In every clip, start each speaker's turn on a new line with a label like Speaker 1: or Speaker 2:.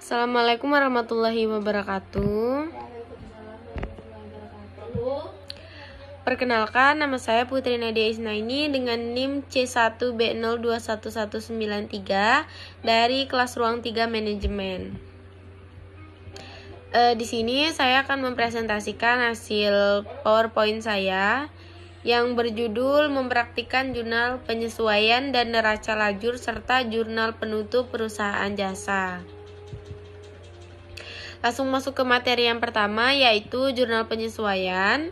Speaker 1: Assalamualaikum warahmatullahi wabarakatuh. Perkenalkan, nama saya Putri Nadia Isnaini dengan NIM C1B021193 dari kelas ruang 3 manajemen. Di sini saya akan mempresentasikan hasil PowerPoint saya yang berjudul Mempraktikkan Jurnal Penyesuaian dan Neraca Lajur serta Jurnal Penutup Perusahaan Jasa. Langsung masuk ke materi yang pertama, yaitu jurnal penyesuaian.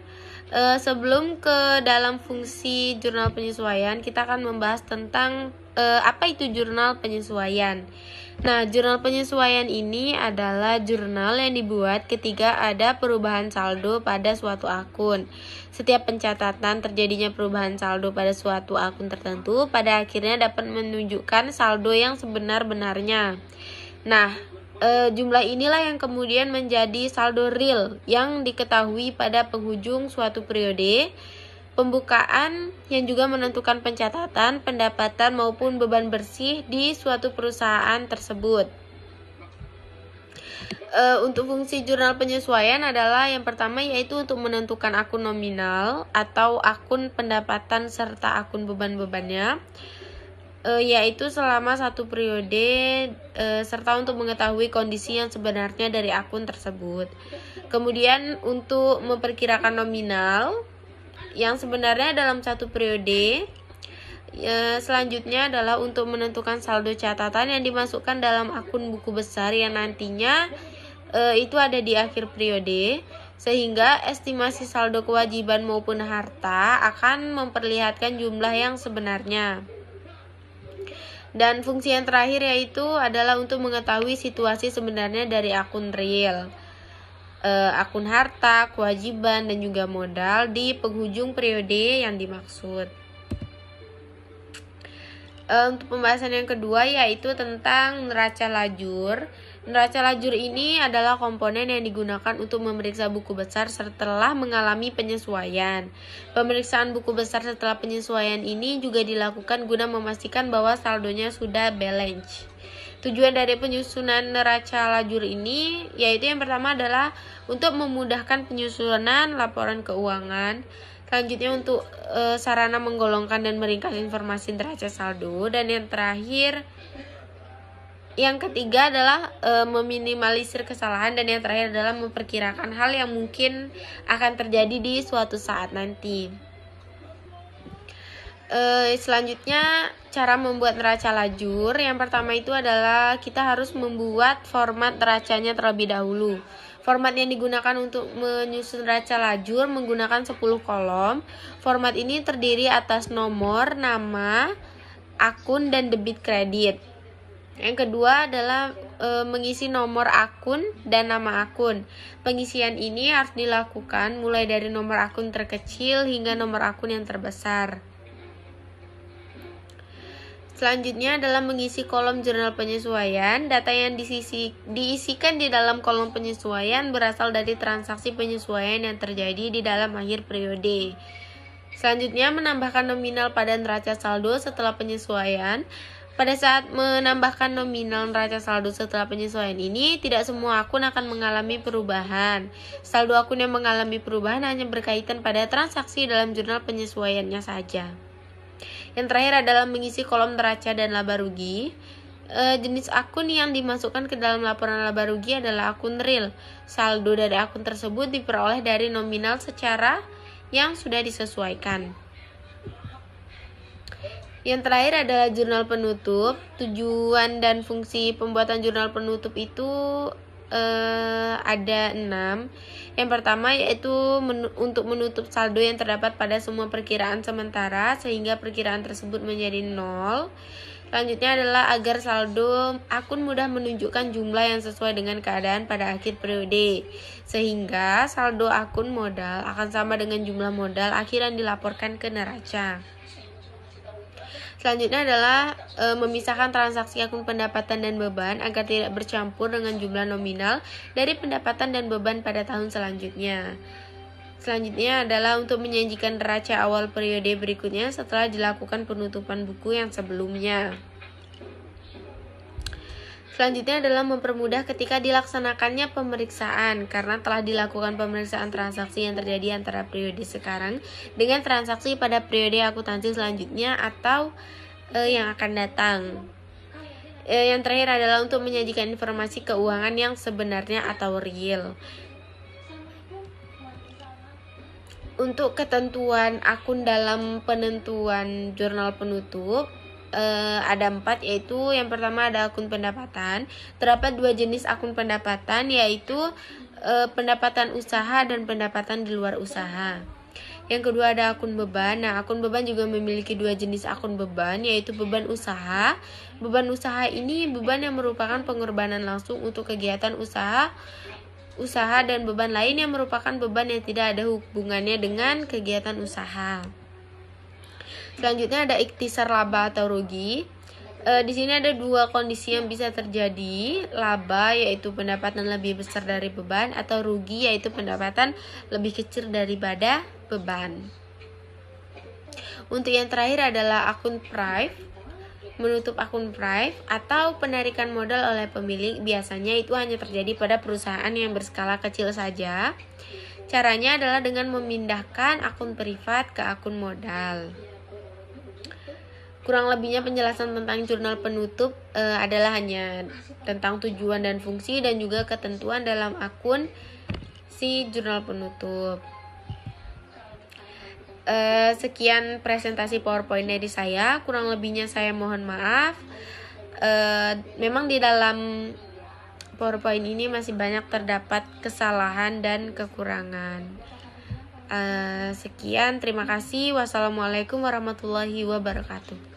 Speaker 1: Sebelum ke dalam fungsi jurnal penyesuaian, kita akan membahas tentang apa itu jurnal penyesuaian. Nah, jurnal penyesuaian ini adalah jurnal yang dibuat ketika ada perubahan saldo pada suatu akun. Setiap pencatatan terjadinya perubahan saldo pada suatu akun tertentu pada akhirnya dapat menunjukkan saldo yang sebenar-benarnya. Nah, jumlah inilah yang kemudian menjadi saldo real yang diketahui pada penghujung suatu periode pembukaan yang juga menentukan pencatatan, pendapatan maupun beban bersih di suatu perusahaan tersebut. Untuk fungsi jurnal penyesuaian adalah yang pertama yaitu untuk menentukan akun nominal atau akun pendapatan serta akun beban-bebannya, yaitu selama satu periode, serta untuk mengetahui kondisi yang sebenarnya dari akun tersebut. Kemudian untuk memperkirakan nominal yang sebenarnya dalam satu periode. Selanjutnya adalah untuk menentukan saldo catatan yang dimasukkan dalam akun buku besar yang nantinya itu ada di akhir periode, sehingga estimasi saldo kewajiban maupun harta akan memperlihatkan jumlah yang sebenarnya. Dan fungsi yang terakhir yaitu adalah untuk mengetahui situasi sebenarnya dari akun real, akun harta, kewajiban, dan juga modal di penghujung periode yang dimaksud. Untuk pembahasan yang kedua yaitu tentang neraca lajur. Neraca lajur ini adalah komponen yang digunakan untuk memeriksa buku besar setelah mengalami penyesuaian. Pemeriksaan buku besar setelah penyesuaian ini juga dilakukan guna memastikan bahwa saldonya sudah balance. Tujuan dari penyusunan neraca lajur ini yaitu yang pertama adalah untuk memudahkan penyusunan laporan keuangan. Selanjutnya untuk sarana menggolongkan dan meringkas informasi neraca saldo, dan yang terakhir yang ketiga adalah meminimalisir kesalahan, dan yang terakhir adalah memperkirakan hal yang mungkin akan terjadi di suatu saat nanti. Selanjutnya cara membuat neraca lajur. Yang pertama itu adalah kita harus membuat format neracanya terlebih dahulu. Format yang digunakan untuk menyusun neraca lajur menggunakan 10 kolom. Format ini terdiri atas nomor, nama, akun, dan debit kredit. Yang kedua adalah mengisi nomor akun dan nama akun. Pengisian ini harus dilakukan mulai dari nomor akun terkecil hingga nomor akun yang terbesar. Selanjutnya adalah mengisi kolom jurnal penyesuaian. Data yang diisikan di dalam kolom penyesuaian berasal dari transaksi penyesuaian yang terjadi di dalam akhir periode. Selanjutnya menambahkan nominal pada neraca saldo setelah penyesuaian. Pada saat menambahkan nominal neraca saldo setelah penyesuaian ini, tidak semua akun akan mengalami perubahan. Saldo akun yang mengalami perubahan hanya berkaitan pada transaksi dalam jurnal penyesuaiannya saja. Yang terakhir adalah mengisi kolom neraca dan laba rugi. Jenis akun yang dimasukkan ke dalam laporan laba rugi adalah akun real. Saldo dari akun tersebut diperoleh dari nominal secara yang sudah disesuaikan. Yang terakhir adalah jurnal penutup. Tujuan dan fungsi pembuatan jurnal penutup itu ada 6. Yang pertama yaitu untuk menutup saldo yang terdapat pada semua perkiraan sementara sehingga perkiraan tersebut menjadi 0. Selanjutnya adalah agar saldo akun mudah menunjukkan jumlah yang sesuai dengan keadaan pada akhir periode, sehingga saldo akun modal akan sama dengan jumlah modal akhir yang dilaporkan ke neraca. Selanjutnya adalah memisahkan transaksi akun pendapatan dan beban agar tidak bercampur dengan jumlah nominal dari pendapatan dan beban pada tahun selanjutnya. Selanjutnya adalah untuk menyajikan neraca awal periode berikutnya setelah dilakukan penutupan buku yang sebelumnya. Selanjutnya adalah mempermudah ketika dilaksanakannya pemeriksaan, karena telah dilakukan pemeriksaan transaksi yang terjadi antara periode sekarang dengan transaksi pada periode akuntansi selanjutnya atau yang akan datang. Yang terakhir adalah untuk menyajikan informasi keuangan yang sebenarnya atau real. Untuk ketentuan akun dalam penentuan jurnal penutup, ada 4, yaitu yang pertama ada akun pendapatan. Terdapat 2 jenis akun pendapatan, yaitu pendapatan usaha dan pendapatan di luar usaha. Yang kedua ada akun beban. Nah, akun beban juga memiliki 2 jenis akun beban, yaitu beban usaha. Beban usaha ini beban yang merupakan pengorbanan langsung untuk kegiatan usaha dan beban lain yang merupakan beban yang tidak ada hubungannya dengan kegiatan usaha. Selanjutnya ada ikhtisar laba atau rugi. Di sini ada 2 kondisi yang bisa terjadi. Laba yaitu pendapatan lebih besar dari beban, atau rugi yaitu pendapatan lebih kecil daripada beban. Untuk yang terakhir adalah akun prive. Menutup akun prive atau penarikan modal oleh pemilik biasanya itu hanya terjadi pada perusahaan yang berskala kecil saja. Caranya adalah dengan memindahkan akun privat ke akun modal. Kurang lebihnya penjelasan tentang jurnal penutup adalah hanya tentang tujuan dan fungsi dan juga ketentuan dalam akun si jurnal penutup. Sekian presentasi PowerPoint dari saya. Kurang lebihnya saya mohon maaf. Memang di dalam PowerPoint ini masih banyak terdapat kesalahan dan kekurangan. Sekian, terima kasih. Wassalamualaikum warahmatullahi wabarakatuh.